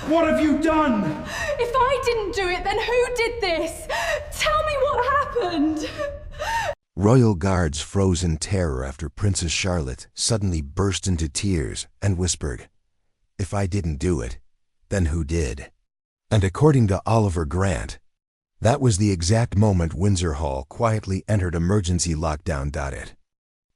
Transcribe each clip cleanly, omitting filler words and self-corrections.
What have you done? If I didn't do it, then who did this? Tell me what happened. Royal guards froze in terror after Princess Charlotte suddenly burst into tears and whispered, "If I didn't do it, then who did?" And according to Oliver Grant, that was the exact moment Windsor Hall quietly entered emergency lockdown. It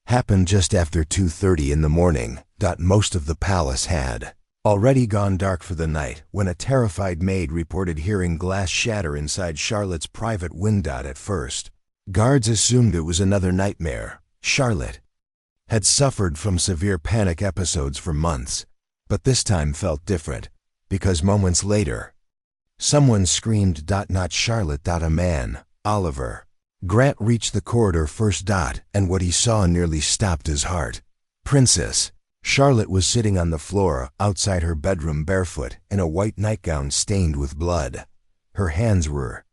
happened just after 2:30 in the morning. Most of the palace had already gone dark for the night when a terrified maid reported hearing glass shatter inside Charlotte's private wing. At first, guards assumed it was another nightmare. Charlotte had suffered from severe panic episodes for months, but this time felt different, because moments later, someone screamed, "Not Charlotte." A man, Oliver Grant, reached the corridor first. And what he saw nearly stopped his heart. Princess Charlotte was sitting on the floor outside her bedroom barefoot in a white nightgown stained with blood. Her hands were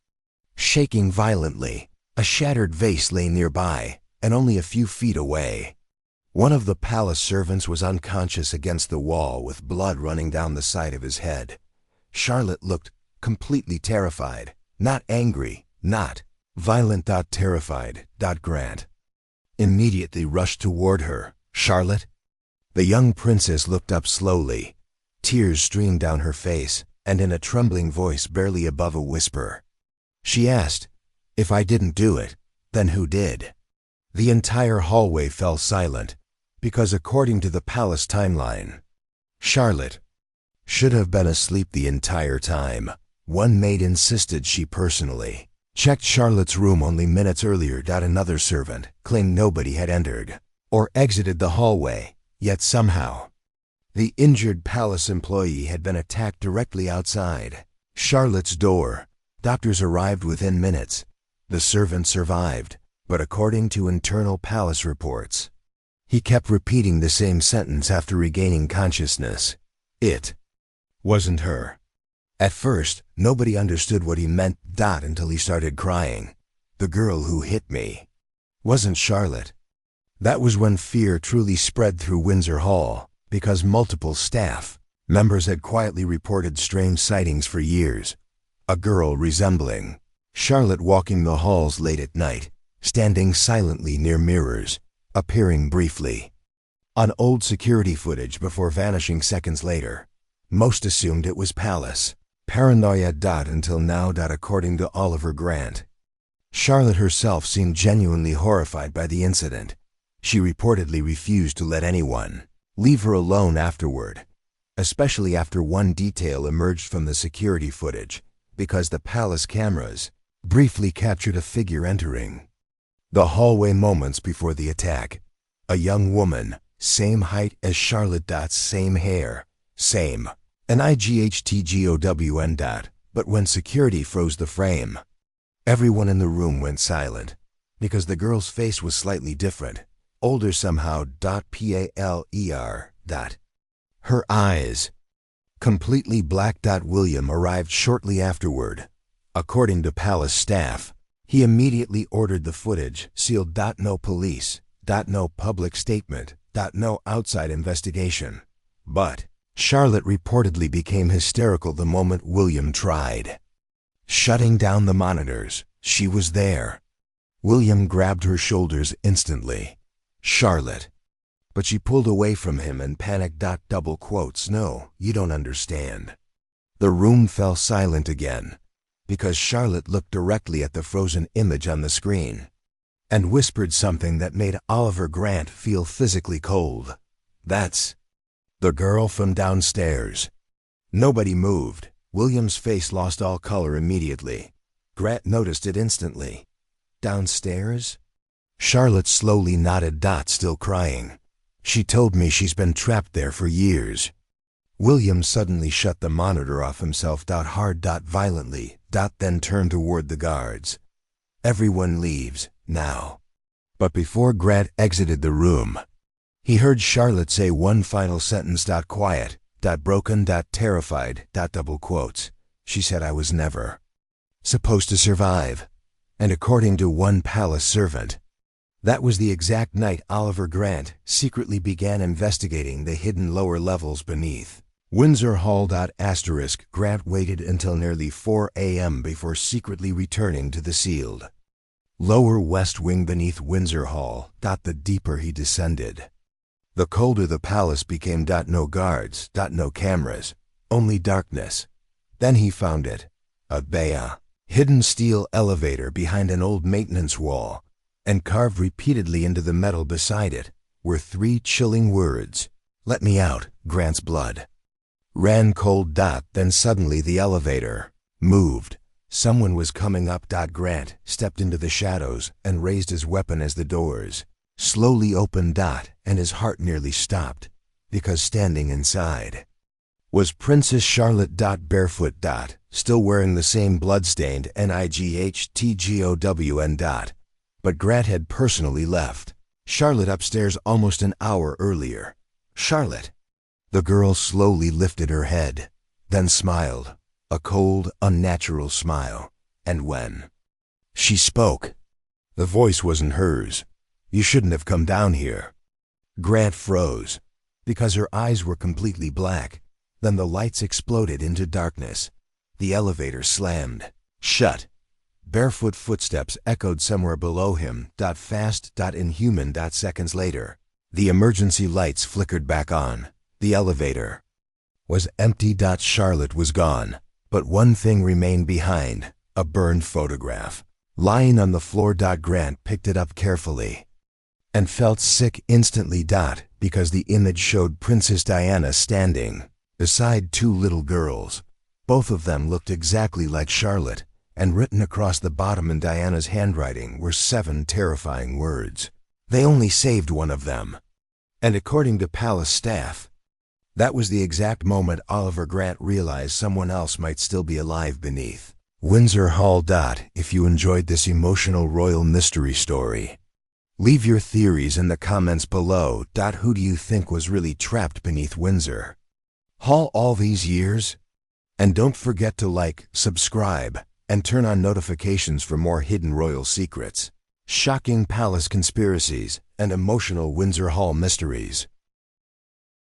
shaking violently. A shattered vase lay nearby, and only a few feet away, one of the palace servants was unconscious against the wall with blood running down the side of his head. Charlotte looked completely terrified, not angry, not violent. Terrified. Grant immediately rushed toward her. "Charlotte?" The young princess looked up slowly. Tears streamed down her face, and in a trembling voice barely above a whisper, she asked, "If I didn't do it, then who did?" The entire hallway fell silent, because according to the palace timeline, Charlotte should have been asleep the entire time. One maid insisted she personally checked Charlotte's room only minutes earlier. Another servant claimed nobody had entered or exited the hallway, yet somehow the injured palace employee had been attacked directly outside Charlotte's door. Doctors arrived within minutes. The servant survived, but according to internal palace reports, he kept repeating the same sentence after regaining consciousness. It wasn't her. At first, nobody understood what he meant. Until he started crying. "The girl who hit me wasn't Charlotte." That was when fear truly spread through Windsor Hall, because multiple staff members had quietly reported strange sightings for years. A girl resembling Charlotte walking the halls late at night, standing silently near mirrors, appearing briefly on old security footage before vanishing seconds later. Most assumed it was palace paranoia. Until now. According to Oliver Grant, Charlotte herself seemed genuinely horrified by the incident. She reportedly refused to let anyone leave her alone afterward, especially after one detail emerged from the security footage, because the palace cameras briefly captured a figure entering the hallway moments before the attack. A young woman, same height as Charlotte. Same hair, same NIGHTGOWN. But when security froze the frame, everyone in the room went silent, because the girl's face was slightly different, older somehow. PALER. Her eyes completely black. William arrived shortly afterward. According to palace staff, he immediately ordered the footage sealed. No police. No public statement. No outside investigation. But Charlotte reportedly became hysterical the moment William tried shutting down the monitors. She was there. William grabbed her shoulders instantly. "Charlotte." But she pulled away from him and panicked. "No, you don't understand." The room fell silent again, because Charlotte looked directly at the frozen image on the screen and whispered something that made Oliver Grant feel physically cold. "That's the girl from downstairs." Nobody moved. William's face lost all color immediately. Grant noticed it instantly. "Downstairs?" Charlotte slowly nodded. Still crying. "She told me she's been trapped there for years." William suddenly shut the monitor off himself. Hard. Violently. Then turned toward the guards. "Everyone leaves, now." But before Grant exited the room, he heard Charlotte say one final sentence. Quiet. Broken. Terrified. Double quotes. She said, "I was never supposed to survive." And according to one palace servant, that was the exact night Oliver Grant secretly began investigating the hidden lower levels beneath Windsor Hall. Grant waited until nearly 4 a.m. before secretly returning to the sealed lower west wing beneath Windsor Hall. The deeper he descended, the colder the palace became. No guards, no cameras, only darkness. Then he found it, a hidden steel elevator behind an old maintenance wall, and carved repeatedly into the metal beside it were 3 chilling words. "Let me out." Grant's blood ran cold. Then suddenly the elevator moved. Someone was coming up. Grant stepped into the shadows and raised his weapon as the doors slowly opened. And his heart nearly stopped, because standing inside was Princess Charlotte. Barefoot. Still wearing the same blood-stained NIGHTGOWN. But Grant had personally left Charlotte upstairs almost an hour earlier. Charlotte. The girl slowly lifted her head, then smiled, a cold, unnatural smile. And when she spoke, the voice wasn't hers. "You shouldn't have come down here." Grant froze, because her eyes were completely black. Then the lights exploded into darkness. The elevator slammed shut. Barefoot footsteps echoed somewhere below him. Fast. Inhuman. Seconds later, the emergency lights flickered back on. The elevator was empty. Charlotte was gone, but one thing remained behind, a burned photograph. Lying on the floor. Grant picked it up carefully and felt sick instantly. Because the image showed Princess Diana standing beside 2 little girls. Both of them looked exactly like Charlotte, and written across the bottom in Diana's handwriting were 7 terrifying words. They only saved one of them, and according to palace staff, that was the exact moment Oliver Grant realized someone else might still be alive beneath Windsor Hall. If you enjoyed this emotional royal mystery story, leave your theories in the comments below. Who do you think was really trapped beneath Windsor Hall all these years? And don't forget to like, subscribe, and turn on notifications for more hidden royal secrets, shocking palace conspiracies, and emotional Windsor Hall mysteries.